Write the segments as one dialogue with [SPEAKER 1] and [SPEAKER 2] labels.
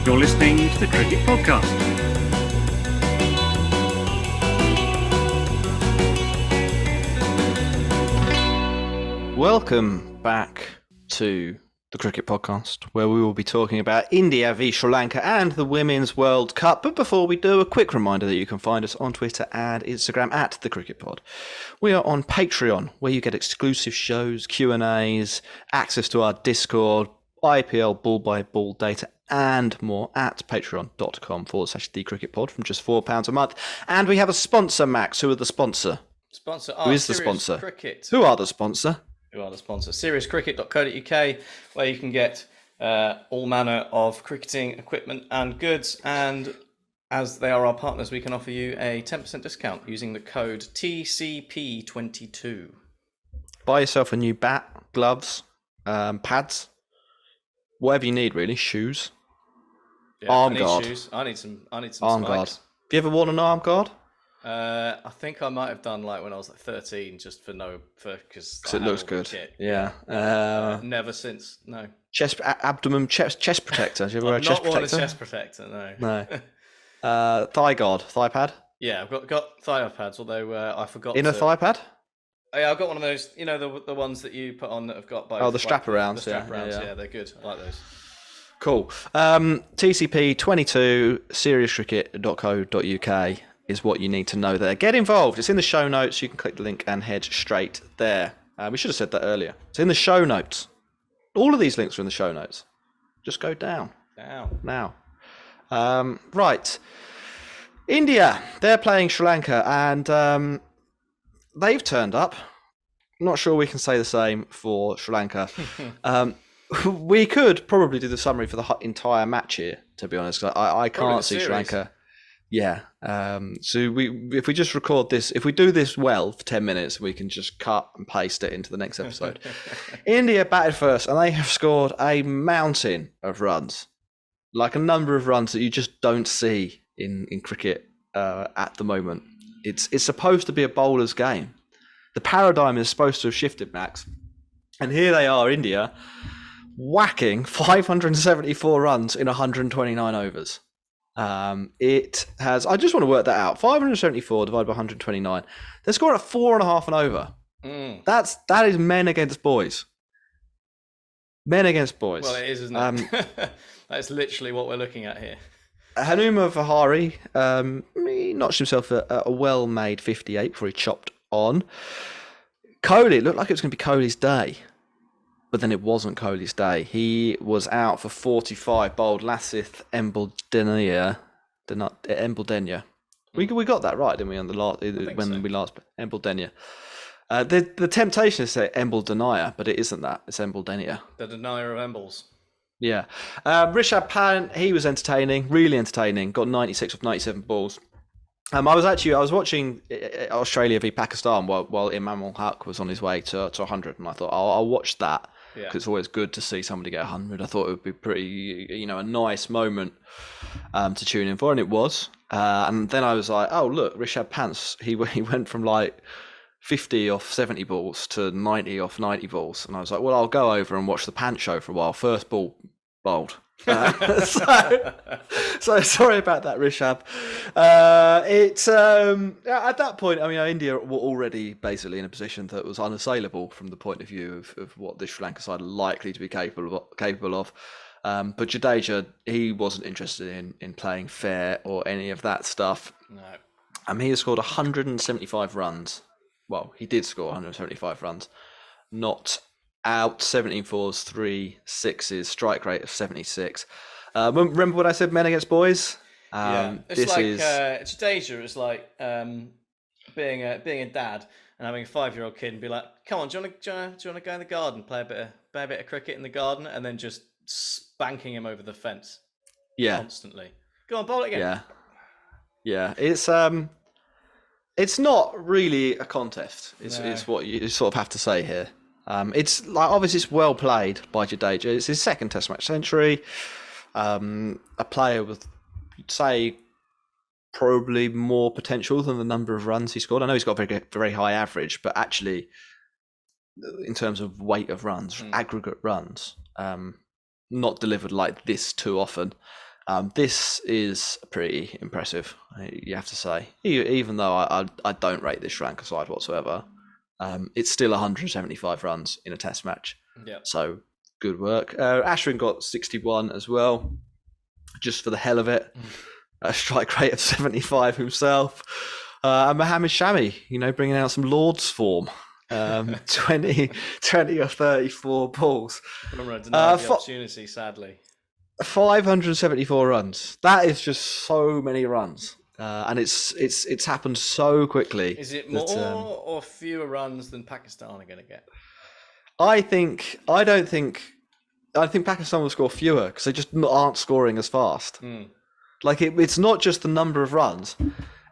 [SPEAKER 1] You're listening to the Cricket Podcast.
[SPEAKER 2] Welcome back to the Cricket Podcast, where we will be talking about India v Sri Lanka and the Women's World Cup. But before we do, a quick reminder that you can find us on Twitter and Instagram at the Cricket Pod. We are on Patreon, where you get exclusive shows, Q&As, access to our Discord, IPL ball-by-ball data, and more at patreon.com/the Cricket Pod from just £4 a month. And we have a sponsor, Max. Who are the sponsor? Who is the sponsor?
[SPEAKER 3] Cricket.
[SPEAKER 2] Who are the sponsor?
[SPEAKER 3] Who are the sponsor? SeriousCricket.co.uk, where you can get all manner of cricketing equipment and goods. And as they are our partners, we can offer you a 10% discount using the code TCP22.
[SPEAKER 2] Buy yourself a new bat, gloves, pads, whatever you need, really. Shoes, arm guard.
[SPEAKER 3] Shoes. I need some
[SPEAKER 2] arm
[SPEAKER 3] spikes.
[SPEAKER 2] guard. Have you ever worn an arm guard?
[SPEAKER 3] I think I might have done like when I was like 13, just because
[SPEAKER 2] it looks good. Yeah.
[SPEAKER 3] Never since. No.
[SPEAKER 2] Abdomen, chest protector. Do you ever wear a chest protector?
[SPEAKER 3] Not worn a chest protector. No.
[SPEAKER 2] No. Thigh guard, thigh pad.
[SPEAKER 3] Yeah, I've got thigh pads. Although I forgot.
[SPEAKER 2] Thigh pad.
[SPEAKER 3] Yeah, I've got one of those. You know the ones that you put on that have got both.
[SPEAKER 2] Oh, the strap arounds.
[SPEAKER 3] The strap arounds. Yeah, they're good. I like those.
[SPEAKER 2] Cool. TCP22 seriouscricket.co.uk is what you need to know there. Get involved. It's in the show notes. You can click the link and head straight there. We should have said that earlier. It's in the show notes. All of these links are in the show notes. Just go down. Now. Right. India. They're playing Sri Lanka and they've turned up. Not sure we can say the same for Sri Lanka. We could probably do the summary for the entire match here, to be honest. I can't see Sri Lanka. Yeah. So if we just record this, if we do this well for 10 minutes, we can just cut and paste it into the next episode. India batted first, and they have scored a mountain of runs, like a number of runs that you just don't see in cricket at the moment. It's supposed to be a bowler's game. The paradigm is supposed to have shifted, Max. And here they are, India, whacking 574 runs in 129 overs. It has, I just want to work that out. 574 divided by 129. They're scoring at 4.5 an over. That is men against boys. Men against boys.
[SPEAKER 3] Well, it is, isn't it? That's literally what we're looking at here.
[SPEAKER 2] Hanuma Vihari, he notched himself a well-made 58 before he chopped on. Kohli, it looked like it was going to be Kohli's day, but then it wasn't Kohli's day. He was out for 45, bowled Lasith Embuldenia. We got that right, didn't we? On the last we last Embuldenia. The temptation is to say Embuldenia, but it isn't that. It's Embuldenia.
[SPEAKER 3] The denier of Embles.
[SPEAKER 2] Yeah. Rishabh Pant, he was entertaining, really entertaining. Got 96 of 97 balls. I was watching Australia v Pakistan while Imam Haq was on his way to 100, and I thought I'll watch that because it's always good to see somebody get 100. I thought it would be pretty, a nice moment to tune in for, and it was. And then I was like, oh look, Rishabh Pant, he went from like 50 off 70 balls to 90 off 90 balls, and I was like, well, I'll go over and watch the Pant show for a while. First ball bowled. So sorry about that, Rishabh. At that point, India were already basically in a position that was unassailable from the point of view of what the Sri Lanka side are likely to be capable of. But Jadeja, he wasn't interested in playing fair or any of that stuff.
[SPEAKER 3] No.
[SPEAKER 2] He has scored 175 runs. Well, he did score 175 runs. Not out, 17 fours, 3 sixes, strike rate of 76. Remember what I said, men against boys?
[SPEAKER 3] Jadeja is like being a dad and having a 5-year-old kid and be like, come on, do you want to go in the garden, play a bit of cricket in the garden, and then just spanking him over the fence.
[SPEAKER 2] Yeah.
[SPEAKER 3] Constantly. Go on, bowl it again.
[SPEAKER 2] Yeah. It's not really a contest. It's what you sort of have to say here. It's like, obviously it's well played by Jadeja. It's his second Test match century. A player with, say, probably more potential than the number of runs he scored. I know he's got a very, very high average, but actually, in terms of weight of runs, aggregate runs, not delivered like this too often. This is pretty impressive, you have to say. Even though I don't rate this Sri Lanka side whatsoever, it's still 175 runs in a Test match.
[SPEAKER 3] Yeah.
[SPEAKER 2] So good work. Ashwin got 61 as well, just for the hell of it. A strike rate of 75 himself. And Mohammed Shami, bringing out some Lord's form. 20 or 34 balls.
[SPEAKER 3] Denied the opportunity, sadly.
[SPEAKER 2] 574 runs. That is just so many runs. And it's happened so quickly.
[SPEAKER 3] Is it more or fewer runs than Pakistan are going to get?
[SPEAKER 2] I think Pakistan will score fewer because they just aren't scoring as fast. Like it's not just the number of runs;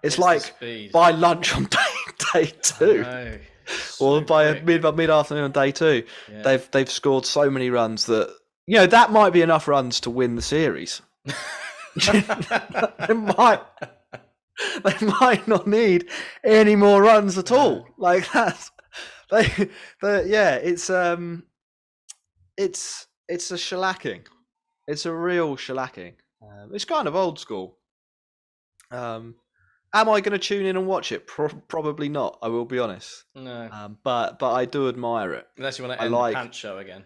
[SPEAKER 2] it's like by lunch on day two, or by mid afternoon on day two, they've scored so many runs that that might be enough runs to win the series. they might not need any more runs at all. Like that's it's a shellacking. It's a real shellacking. It's kind of old school. Am I going to tune in and watch it? Probably not. I will be honest.
[SPEAKER 3] No.
[SPEAKER 2] But I do admire it.
[SPEAKER 3] Unless you want to end the pants show again.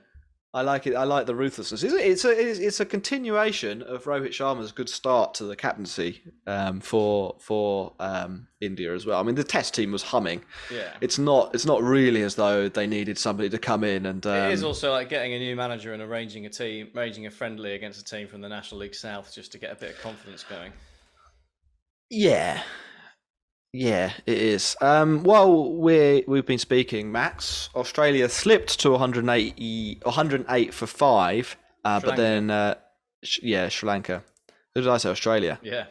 [SPEAKER 2] I like it. I like the ruthlessness. It's a continuation of Rohit Sharma's good start to the captaincy for India as well. I mean, the Test team was humming.
[SPEAKER 3] Yeah.
[SPEAKER 2] It's not really as though they needed somebody to come in and.
[SPEAKER 3] It is also like getting a new manager and arranging a friendly against a team from the National League South just to get a bit of confidence going.
[SPEAKER 2] Yeah. Yeah, it is. While we've been speaking, Max, Australia slipped to 108 for 5, but then Sri Lanka. Who did I say? Australia. Yeah,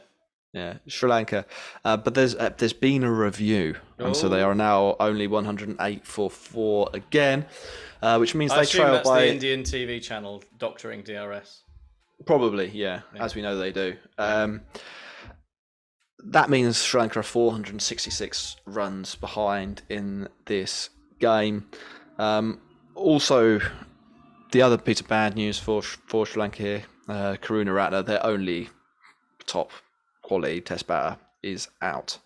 [SPEAKER 2] Sri Lanka. But there's been a review, and so they are now only 108 for 4 again, which means they trail
[SPEAKER 3] that's
[SPEAKER 2] by
[SPEAKER 3] the Indian TV channel doctoring DRS.
[SPEAKER 2] Probably, yeah, as we know they do. That means Sri Lanka are 466 runs behind in this game. Also, the other piece of bad news for Sri Lanka here, Karuna Ratner, their only top quality Test batter, is out.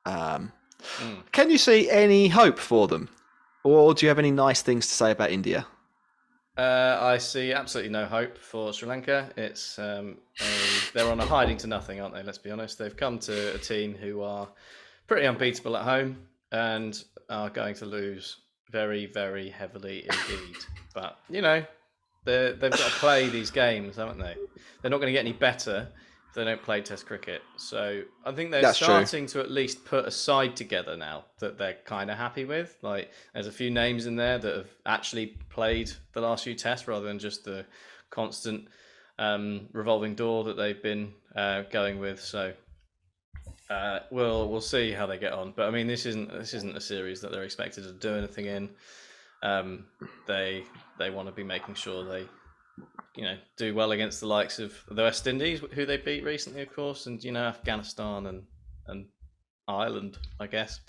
[SPEAKER 2] Can you see any hope for them? Or do you have any nice things to say about India?
[SPEAKER 3] I see absolutely no hope for Sri Lanka. It's they're on a hiding to nothing, aren't they? Let's be honest. They've come to a team who are pretty unbeatable at home and are going to lose very, very heavily indeed. But they've got to play these games, haven't they? They're not going to get any better if they don't play Test cricket. So I think they're starting to at least put a side together now that they're kind of happy with. Like there's a few names in there that have actually played the last few Tests rather than just the constant revolving door that they've been going with. So we'll see how they get on. But I mean, this isn't a series that they're expected to do anything in. They want to be making sure they do well against the likes of the West Indies, who they beat recently, of course, and Afghanistan and Ireland, I guess,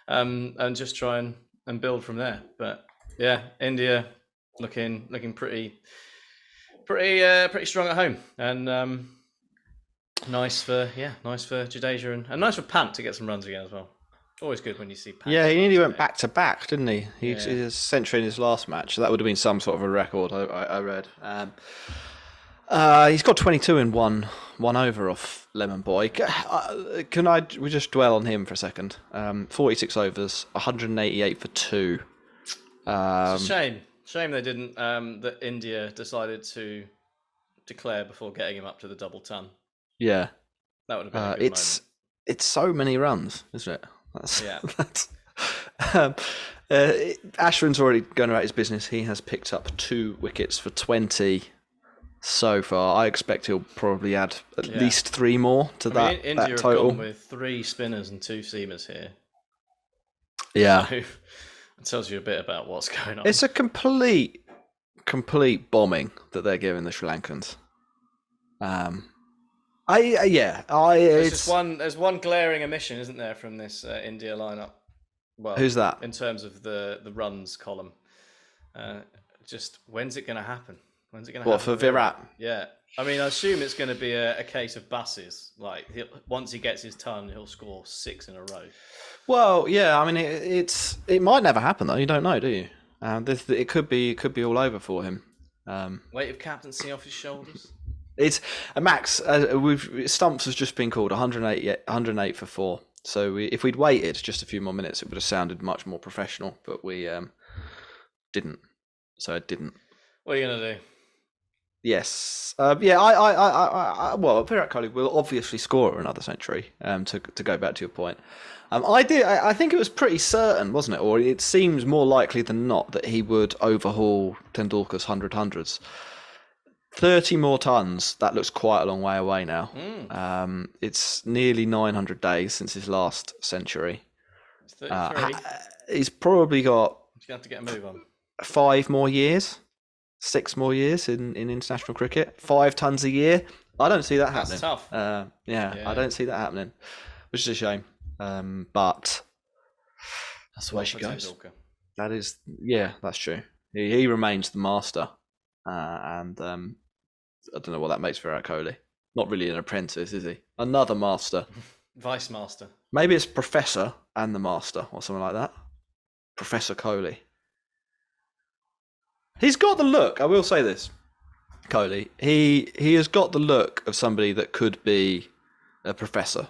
[SPEAKER 3] and just try and build from there. But yeah, India looking pretty strong at home, and nice for Jadeja and nice for Pant to get some runs again as well. Always good when you see Pant.
[SPEAKER 2] Yeah, he nearly went back to back, didn't he? He had a century in his last match. So that would have been some sort of a record, I read. He's got 22 in one over off Lemon Boy. We just dwell on him for a second? 46 overs, 188 for 2.
[SPEAKER 3] It's a shame they didn't. That India decided to declare before getting him up to the double ton.
[SPEAKER 2] Yeah,
[SPEAKER 3] that would have been a good moment.
[SPEAKER 2] It's so many runs, isn't it? Ashwin's already going about his business. He has picked up 2 wickets for 20 so far. I expect he'll probably add at least 3 more to that
[SPEAKER 3] India
[SPEAKER 2] that
[SPEAKER 3] have
[SPEAKER 2] total.
[SPEAKER 3] Gone with 3 spinners and 2 seamers here.
[SPEAKER 2] Yeah,
[SPEAKER 3] so it tells you a bit about what's going on.
[SPEAKER 2] It's a complete bombing that they're giving the Sri Lankans.
[SPEAKER 3] There's one glaring omission, isn't there, from this India lineup? Well,
[SPEAKER 2] who's that?
[SPEAKER 3] In terms of the runs column, just when's it going to happen? When's it going to
[SPEAKER 2] What,
[SPEAKER 3] happen?
[SPEAKER 2] for Virat?
[SPEAKER 3] Yeah. I mean, I assume it's going to be a case of buses. Like, once he gets his ton, he'll score 6 in a row.
[SPEAKER 2] Well, yeah. I mean, it might never happen though. You don't know, do you? It could be all over for him.
[SPEAKER 3] Weight of captaincy off his shoulders.
[SPEAKER 2] It's Max. Stumps has just been called 108 for 4. So if we'd waited just a few more minutes, it would have sounded much more professional. But we didn't. So it didn't.
[SPEAKER 3] What are you gonna do?
[SPEAKER 2] Yes. Well, Virat Kohli will obviously score another century. To go back to your point, I think it was pretty certain, wasn't it? Or it seems more likely than not that he would overhaul Tendulkar's 100 hundreds. 30 more tons. That looks quite a long way away now. It's nearly 900 days since his last century.
[SPEAKER 3] It's 33.
[SPEAKER 2] He's probably got.
[SPEAKER 3] He's gonna have to get a move on.
[SPEAKER 2] 5 more years. 6 more years in international cricket. 5 tons a year. I don't see that happening.
[SPEAKER 3] That's tough.
[SPEAKER 2] Yeah, I don't see that happening, which is a shame. But that's the way she goes. That is, yeah, that's true. He remains the master, and I don't know what that makes Virat Kohli. Not really an apprentice, is he? Another master.
[SPEAKER 3] Vice master.
[SPEAKER 2] Maybe it's Professor and the Master or something like that. Professor Kohli. He's got the look. I will say this, Kohli. He has got the look of somebody that could be a professor,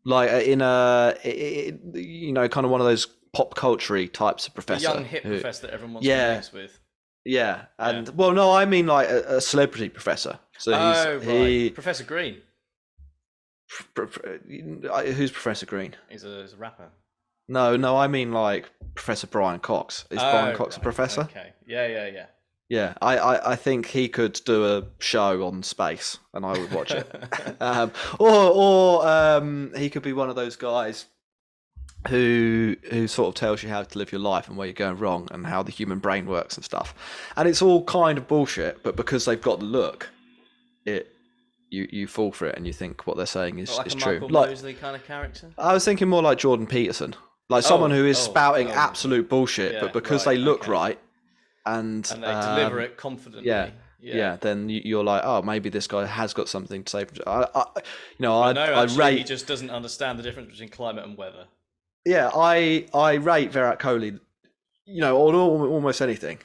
[SPEAKER 2] like in kind of one of those pop culture types of professor,
[SPEAKER 3] a young hip professor that everyone wants to be nice with.
[SPEAKER 2] Yeah, and well, no, I mean like a celebrity professor. So
[SPEAKER 3] right. Professor Green.
[SPEAKER 2] Who's Professor Green?
[SPEAKER 3] He's a rapper.
[SPEAKER 2] No, I mean like Professor Brian Cox. Is Brian Cox a professor?
[SPEAKER 3] Okay. Yeah.
[SPEAKER 2] Yeah, I think he could do a show on space, and I would watch it. Or he could be one of those guys who sort of tells you how to live your life and where you're going wrong and how the human brain works and stuff. And it's all kind of bullshit, but because they've got the look, you fall for it and you think what they're saying is true.
[SPEAKER 3] Michael Mosley kind of character.
[SPEAKER 2] I was thinking more like Jordan Peterson, like someone who is spouting absolute bullshit, but because they look right and
[SPEAKER 3] they deliver it confidently.
[SPEAKER 2] Yeah, then you're like, oh, maybe this guy has got something to say. I rate.
[SPEAKER 3] He just doesn't understand the difference between climate and weather.
[SPEAKER 2] Yeah, I rate Virat Kohli, on almost anything,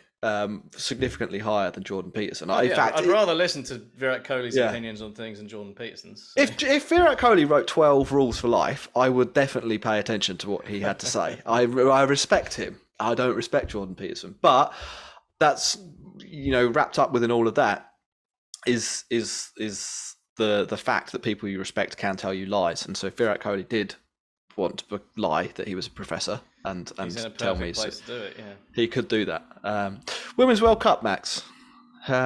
[SPEAKER 2] significantly higher than Jordan Peterson. In fact,
[SPEAKER 3] I'd rather listen to Virat Kohli's opinions on things than Jordan Peterson's. So.
[SPEAKER 2] If Virat Kohli wrote 12 rules for life, I would definitely pay attention to what he had to say. I respect him. I don't respect Jordan Peterson, but that's wrapped up within all of that is the fact that people you respect can tell you lies, and so if Virat Kohli did want to lie that he was a professor and tell me
[SPEAKER 3] place to do it,
[SPEAKER 2] he could do that. Women's World Cup, Max.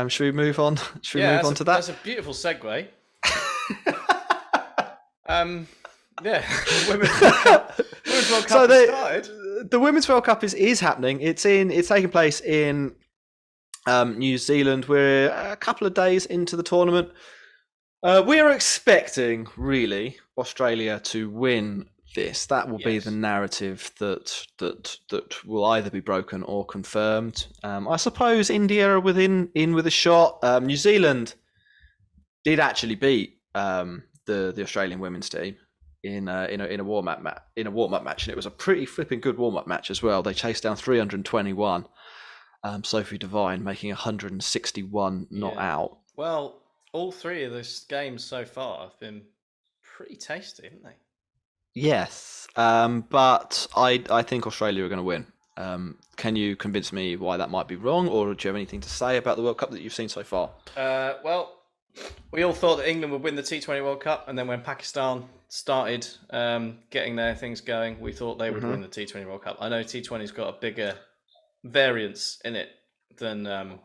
[SPEAKER 2] Should we move on? Should we move on to that?
[SPEAKER 3] That's a beautiful segue. Women's World Cup.
[SPEAKER 2] So the Women's World Cup is happening. It's taking place in New Zealand. We're a couple of days into the tournament. We are expecting really Australia to win this. That will be the narrative that will either be broken or confirmed. I suppose India are in with a shot. New Zealand did actually beat the Australian women's team in a warm up match, and it was a pretty flipping good warm up match as well. They chased down 321. Sophie Devine making 161 not out.
[SPEAKER 3] Well, all 3 of those games so far have been pretty tasty, haven't they?
[SPEAKER 2] Yes, but I think Australia are going to win. Can you convince me why that might be wrong, or do you have anything to say about the World Cup that you've seen so far?
[SPEAKER 3] Well, we all thought that England would win the T20 World Cup, and then when Pakistan started getting their things going, we thought they would win the T20 World Cup. I know T20's got a bigger variance in it than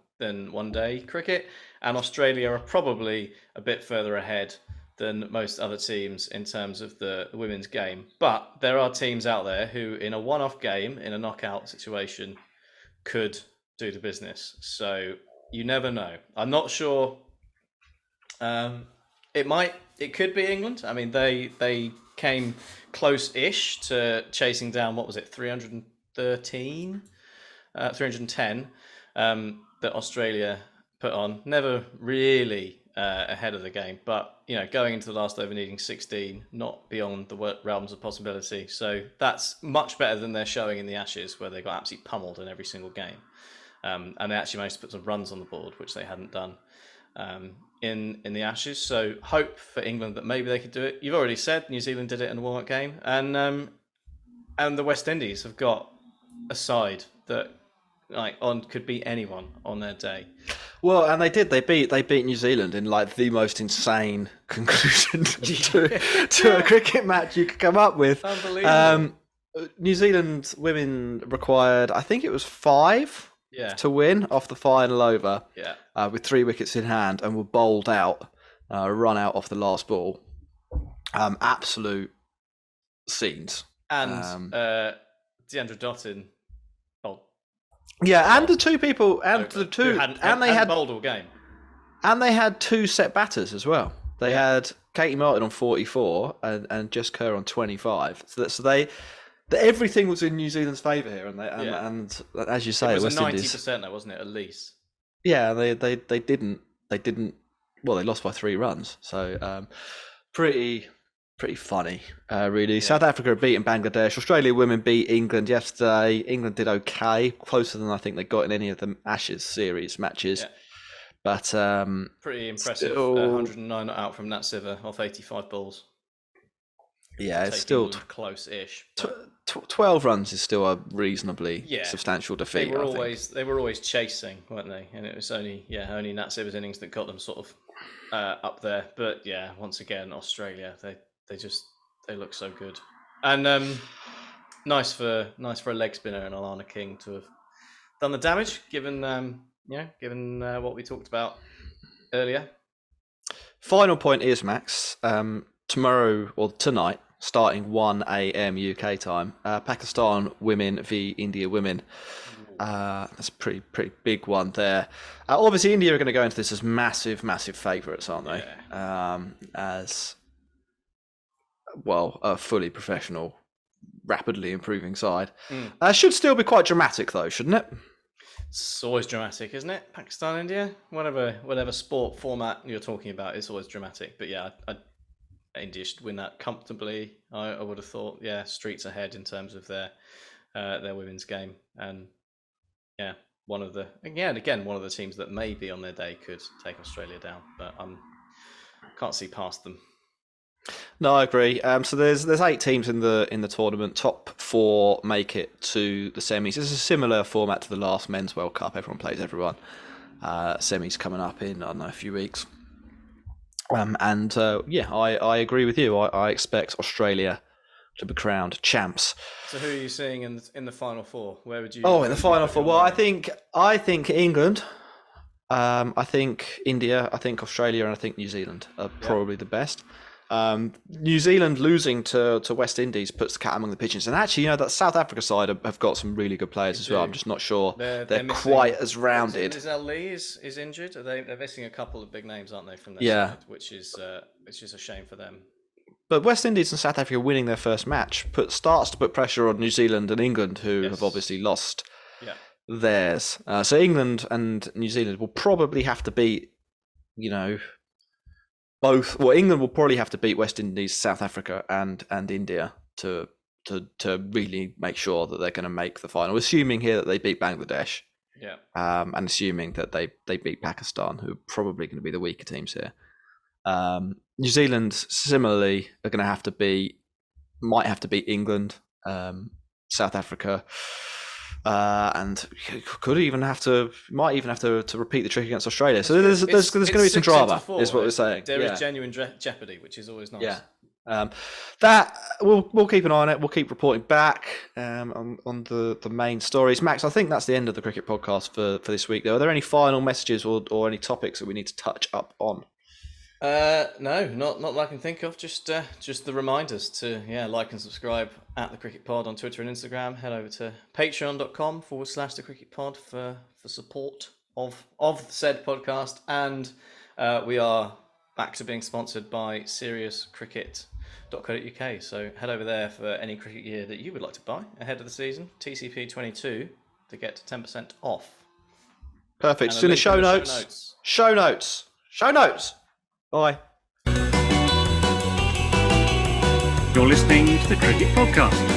[SPEAKER 3] one-day cricket, and Australia are probably a bit further ahead than most other teams in terms of the women's game. But there are teams out there who, in a one-off game, in a knockout situation, could do the business. So you never know. I'm not sure. It could be England. I mean, they came close-ish to chasing down, 310. that Australia put on. Never really ahead of the game, but going into the last over needing 16, not beyond the realms of possibility. So that's much better than they're showing in the Ashes, where they got absolutely pummeled in every single game. And they actually managed to put some runs on the board, which they hadn't done in the Ashes. So hope for England that maybe they could do it. You've already said New Zealand did it in the warm-up game, and the West Indies have got a side that could beat anyone on their day.
[SPEAKER 2] Well, and they did. They beat New Zealand in like the most insane conclusion to a cricket match you could come up with.
[SPEAKER 3] Unbelievable.
[SPEAKER 2] New Zealand women required, I think it was 5 to win off the final over.
[SPEAKER 3] Yeah.
[SPEAKER 2] With 3 wickets in hand, and were bowled out, run out off the last ball. Absolute scenes.
[SPEAKER 3] And Deandra Dottin.
[SPEAKER 2] Yeah, and the two people, and
[SPEAKER 3] who
[SPEAKER 2] the two,
[SPEAKER 3] hadn't
[SPEAKER 2] they had
[SPEAKER 3] bowled all game,
[SPEAKER 2] and they had 2 set batters as well. They had Katie Martin on 44 and Jess Kerr on 25. So they everything was in New Zealand's favour here, and as you say,
[SPEAKER 3] it was
[SPEAKER 2] West
[SPEAKER 3] a 90%,
[SPEAKER 2] Indies,
[SPEAKER 3] though, wasn't it? At least.
[SPEAKER 2] Yeah, they didn't. Well, they lost by 3 runs. So pretty funny, really. Yeah. South Africa have beaten Bangladesh. Australia women beat England yesterday. England did okay, closer than I think they got in any of the Ashes series matches. Yeah. But
[SPEAKER 3] pretty impressive. Still, 109 out from Nat Siver off 85 balls.
[SPEAKER 2] Yeah, it's still
[SPEAKER 3] close-ish.
[SPEAKER 2] 12 runs is still a reasonably substantial defeat.
[SPEAKER 3] They were always chasing, weren't they? And it was only Nat Siver's innings that got them sort of up there. But yeah, once again, Australia, they look so good. And nice for a leg spinner and Alana King to have done the damage, given what we talked about earlier.
[SPEAKER 2] Final point is, Max, tomorrow or tonight, starting 1 a.m. UK time, Pakistan women v India women. That's a pretty big one there. Obviously, India are going to go into this as massive favourites, aren't they? Yeah. As well, a fully professional, rapidly improving side. Should still be quite dramatic, though, shouldn't it?
[SPEAKER 3] It's always dramatic, isn't it? Pakistan, India, whatever sport format you're talking about, it's always dramatic. But yeah, India should win that comfortably. I would have thought, streets ahead in terms of their women's game, and one of the teams that maybe on their day could take Australia down, but can't see past them.
[SPEAKER 2] No, I agree. So there's 8 teams in the tournament. Top 4 make it to the semis. It's a similar format to the last Men's World Cup. Everyone plays everyone. Semis coming up in, I don't know, a few weeks. I agree with you. I expect Australia to be crowned champs.
[SPEAKER 3] So who are you seeing in the final 4? Where would you?
[SPEAKER 2] In the final 4. Well, I think England. I think India. I think Australia, and I think New Zealand are probably the best. New Zealand losing to West Indies puts the cat among the pigeons. And actually, that South Africa side have got some really good players as well. I'm just not sure they're quite as rounded.
[SPEAKER 3] Is Lee is injured? They're missing a couple of big names, aren't they, from their side? Which is a shame for them.
[SPEAKER 2] But West Indies and South Africa winning their first match starts to put pressure on New Zealand and England, who have obviously lost theirs. So England and New Zealand will probably have to beat, both. Well, England will probably have to beat West Indies, South Africa, and India to really make sure that they're going to make the final. Assuming here that they beat Bangladesh, and assuming that they beat Pakistan, who are probably going to be the weaker teams here. New Zealand similarly are going to might have to beat England, South Africa, and might even have to repeat the trick against Australia. So there's going to be some drama, is what we're saying.
[SPEAKER 3] There is genuine jeopardy, which is always nice.
[SPEAKER 2] Yeah. That we'll keep an eye on it. We'll keep reporting back on the main stories. Max, I think that's the end of the cricket podcast for this week. Though, are there any final messages or any topics that we need to touch up on?
[SPEAKER 3] No, not that I can think of. Just the reminders to like and subscribe at the Cricket Pod on Twitter and Instagram. Head over to patreon.com/the Cricket Pod for support of said podcast, and we are back to being sponsored by SeriousCricket.co.uk. So head over there for any cricket gear that you would like to buy ahead of the season. TCP 22 to get 10% off.
[SPEAKER 2] Perfect.
[SPEAKER 3] And
[SPEAKER 2] It's
[SPEAKER 3] a
[SPEAKER 2] in the
[SPEAKER 3] link
[SPEAKER 2] show
[SPEAKER 3] in the show
[SPEAKER 2] notes.
[SPEAKER 3] notes.
[SPEAKER 2] Show notes. Show notes. Bye.
[SPEAKER 1] You're listening to the Cricket Podcast.